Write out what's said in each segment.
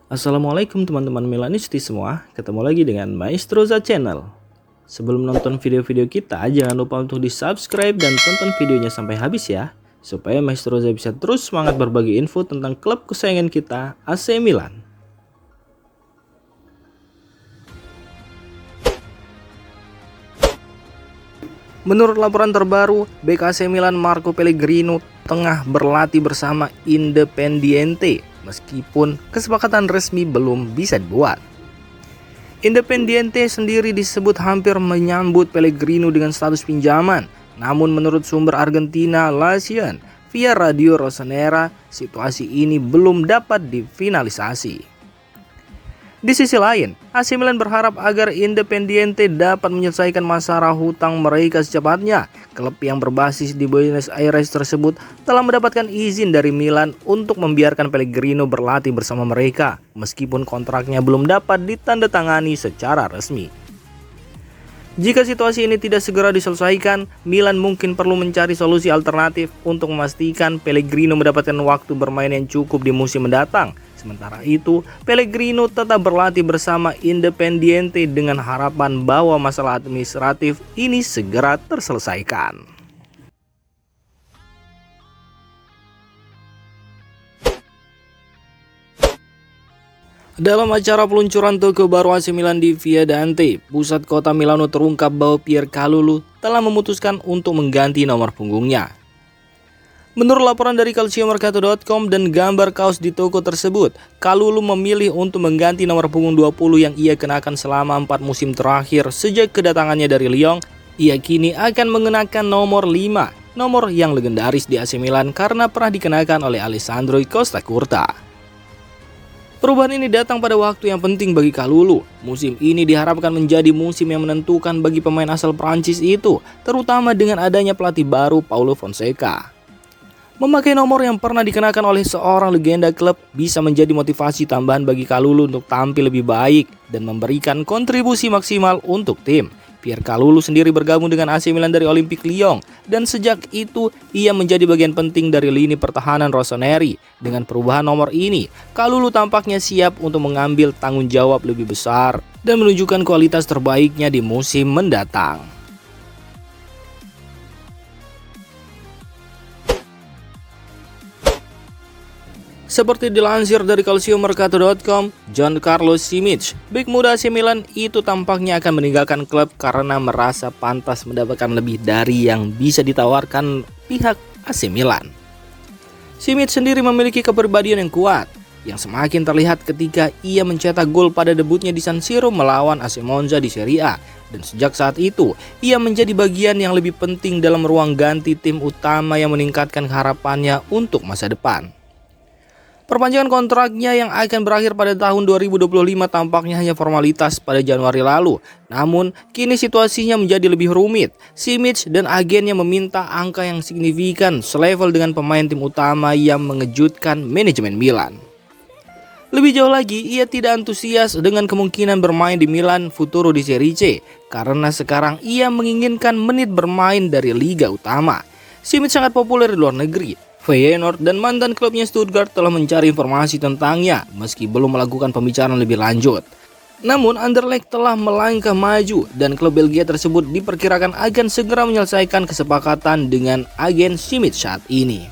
Assalamualaikum teman-teman Milanisti semua, ketemu lagi dengan Maestroza Channel. Sebelum nonton video-video kita, jangan lupa untuk di subscribe dan tonton videonya sampai habis ya, supaya Maestroza bisa terus semangat berbagi info tentang klub kesayangan kita, AC Milan. Menurut laporan terbaru, bek AC Milan Marco Pellegrino tengah berlatih bersama Independiente, meskipun kesepakatan resmi belum bisa dibuat. Independiente sendiri disebut hampir menyambut Pellegrino dengan status pinjaman, namun menurut sumber Argentina Lacian via Radio Rossonera, situasi ini belum dapat difinalisasi. Di sisi lain, AC Milan berharap agar Independiente dapat menyelesaikan masalah hutang mereka secepatnya. Klub yang berbasis di Buenos Aires tersebut telah mendapatkan izin dari Milan untuk membiarkan Pellegrino berlatih bersama mereka, meskipun kontraknya belum dapat ditandatangani secara resmi. Jika situasi ini tidak segera diselesaikan, Milan mungkin perlu mencari solusi alternatif untuk memastikan Pellegrino mendapatkan waktu bermain yang cukup di musim mendatang. Sementara itu, Pellegrino tetap berlatih bersama Independiente dengan harapan bahwa masalah administratif ini segera terselesaikan. Dalam acara peluncuran toko baru AC Milan di Via Dante, pusat kota Milano, terungkap bahwa Pierre Kalulu telah memutuskan untuk mengganti nomor punggungnya. Menurut laporan dari calciomercato.com dan gambar kaos di toko tersebut, Kalulu memilih untuk mengganti nomor punggung 20 yang ia kenakan selama 4 musim terakhir sejak kedatangannya dari Lyon. Ia kini akan mengenakan nomor 5, nomor yang legendaris di AC Milan karena pernah dikenakan oleh Alessandro Costa Curta. Perubahan ini datang pada waktu yang penting bagi Kalulu. Musim ini diharapkan menjadi musim yang menentukan bagi pemain asal Prancis itu, terutama dengan adanya pelatih baru Paulo Fonseca. Memakai nomor yang pernah dikenakan oleh seorang legenda klub bisa menjadi motivasi tambahan bagi Kalulu untuk tampil lebih baik dan memberikan kontribusi maksimal untuk tim. Pierre Kalulu sendiri bergabung dengan AC Milan dari Olympique Lyon dan sejak itu ia menjadi bagian penting dari lini pertahanan Rossoneri. Dengan perubahan nomor ini, Kalulu tampaknya siap untuk mengambil tanggung jawab lebih besar dan menunjukkan kualitas terbaiknya di musim mendatang. Seperti dilansir dari calciomercato.com, Giancarlo Simic, bek muda AC Milan itu tampaknya akan meninggalkan klub karena merasa pantas mendapatkan lebih dari yang bisa ditawarkan pihak AC Milan. Simic sendiri memiliki kepribadian yang kuat, yang semakin terlihat ketika ia mencetak gol pada debutnya di San Siro melawan AC Monza di Serie A. Dan sejak saat itu, ia menjadi bagian yang lebih penting dalam ruang ganti tim utama yang meningkatkan harapannya untuk masa depan. Perpanjangan kontraknya yang akan berakhir pada tahun 2025 tampaknya hanya formalitas pada Januari lalu. Namun, kini situasinya menjadi lebih rumit. Simic dan agennya meminta angka yang signifikan selevel dengan pemain tim utama yang mengejutkan manajemen Milan. Lebih jauh lagi, ia tidak antusias dengan kemungkinan bermain di Milan Futuro di Serie C karena sekarang ia menginginkan menit bermain dari liga utama. Simic sangat populer di luar negeri. Feyenoord dan mantan klubnya Stuttgart telah mencari informasi tentangnya meski belum melakukan pembicaraan lebih lanjut. Namun Anderlecht telah melangkah maju dan klub Belgia tersebut diperkirakan akan segera menyelesaikan kesepakatan dengan agen Simic saat ini.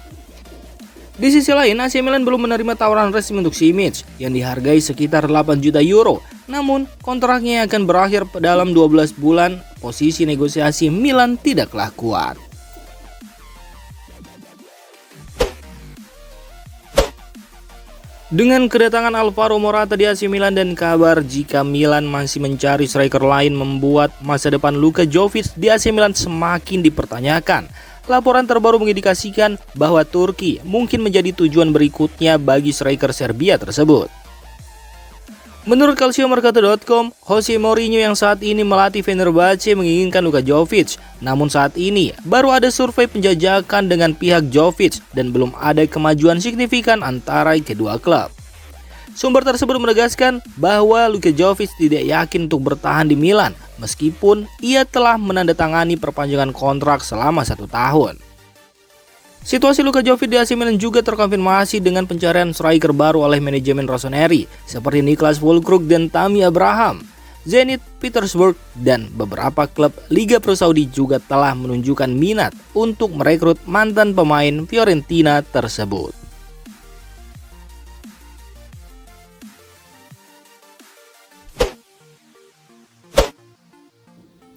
Di sisi lain, AC Milan belum menerima tawaran resmi untuk Simic yang dihargai sekitar 8 juta euro. Namun kontraknya akan berakhir dalam 12 bulan, posisi negosiasi Milan tidaklah kuat. Dengan kedatangan Alvaro Morata di AC Milan dan kabar jika Milan masih mencari striker lain membuat masa depan Luka Jovic di AC Milan semakin dipertanyakan. Laporan terbaru mengindikasikan bahwa Turki mungkin menjadi tujuan berikutnya bagi striker Serbia tersebut. Menurut calciomercato.com, Jose Mourinho yang saat ini melatih Fenerbahce menginginkan Luka Jovic. Namun saat ini baru ada survei penjajakan dengan pihak Jovic dan belum ada kemajuan signifikan antara kedua klub. Sumber tersebut menegaskan bahwa Luka Jovic tidak yakin untuk bertahan di Milan meskipun ia telah menandatangani perpanjangan kontrak selama 1 tahun. Situasi Luka Jovic di AC Milan juga terkonfirmasi dengan pencarian striker baru oleh manajemen Rossoneri seperti Niklas Füllkrug dan Tammy Abraham. Zenit Petersburg dan beberapa klub Liga Pro Saudi juga telah menunjukkan minat untuk merekrut mantan pemain Fiorentina tersebut.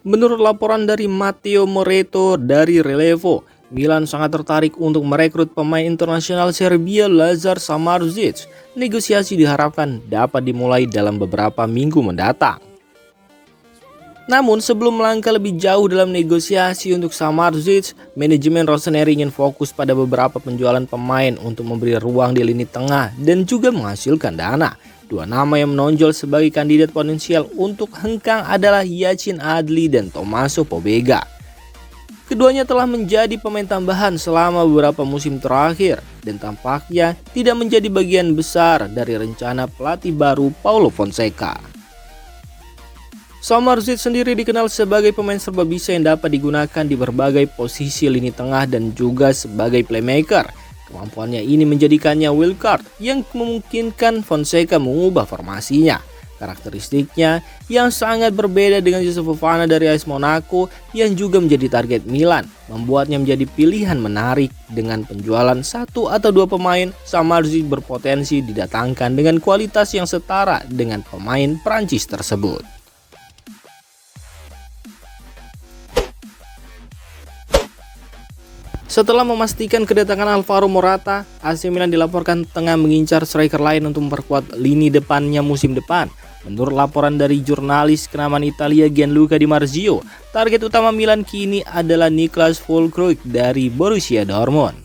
Menurut laporan dari Matteo Moretto dari Relevo, Milan sangat tertarik untuk merekrut pemain internasional Serbia Lazar Samardzic. Negosiasi diharapkan dapat dimulai dalam beberapa minggu mendatang. Namun sebelum melangkah lebih jauh dalam negosiasi untuk Samardzic, manajemen Rossoneri ingin fokus pada beberapa penjualan pemain untuk memberi ruang di lini tengah dan juga menghasilkan dana. Dua nama yang menonjol sebagai kandidat potensial untuk hengkang adalah Yacine Adli dan Tommaso Pobega. Keduanya telah menjadi pemain tambahan selama beberapa musim terakhir dan tampaknya tidak menjadi bagian besar dari rencana pelatih baru Paulo Fonseca. Samardzic sendiri dikenal sebagai pemain serba bisa yang dapat digunakan di berbagai posisi lini tengah dan juga sebagai playmaker. Kemampuannya ini menjadikannya wildcard yang memungkinkan Fonseca mengubah formasinya. Karakteristiknya yang sangat berbeda dengan Youssouf Fofana dari AS Monaco yang juga menjadi target Milan, membuatnya menjadi pilihan menarik. Dengan penjualan 1 atau 2 pemain, Samardzic berpotensi didatangkan dengan kualitas yang setara dengan pemain Prancis tersebut. Setelah memastikan kedatangan Alvaro Morata, AC Milan dilaporkan tengah mengincar striker lain untuk memperkuat lini depannya musim depan. Menurut laporan dari jurnalis kenamaan Italia Gianluca Di Marzio, target utama Milan kini adalah Niklas Füllkrug dari Borussia Dortmund.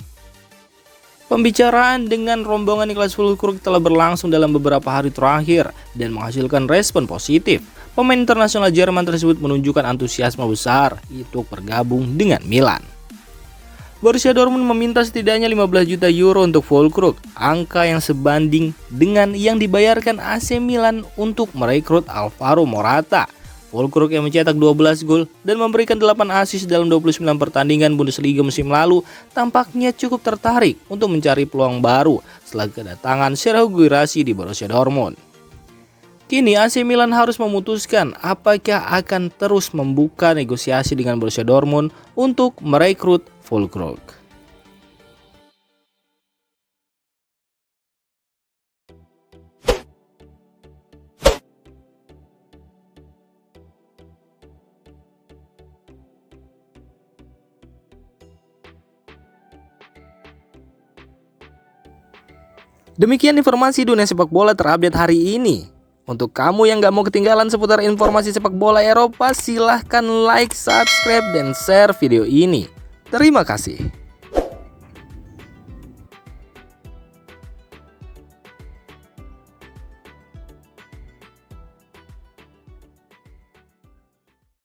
Pembicaraan dengan rombongan Niklas Füllkrug telah berlangsung dalam beberapa hari terakhir dan menghasilkan respon positif. Pemain internasional Jerman tersebut menunjukkan antusiasme besar untuk bergabung dengan Milan. Borussia Dortmund meminta setidaknya 15 juta euro untuk Füllkrug, angka yang sebanding dengan yang dibayarkan AC Milan untuk merekrut Alvaro Morata. Füllkrug yang mencetak 12 gol dan memberikan 8 assist dalam 29 pertandingan Bundesliga musim lalu tampaknya cukup tertarik untuk mencari peluang baru setelah kedatangan Serhou Guirassy di Borussia Dortmund. Kini AC Milan harus memutuskan apakah akan terus membuka negosiasi dengan Borussia Dortmund untuk merekrut Füllkrug. Demikian informasi dunia sepak bola terupdate hari ini. Untuk kamu yang gak mau ketinggalan seputar informasi sepak bola Eropa, silahkan like, subscribe, dan share video ini. Terima kasih.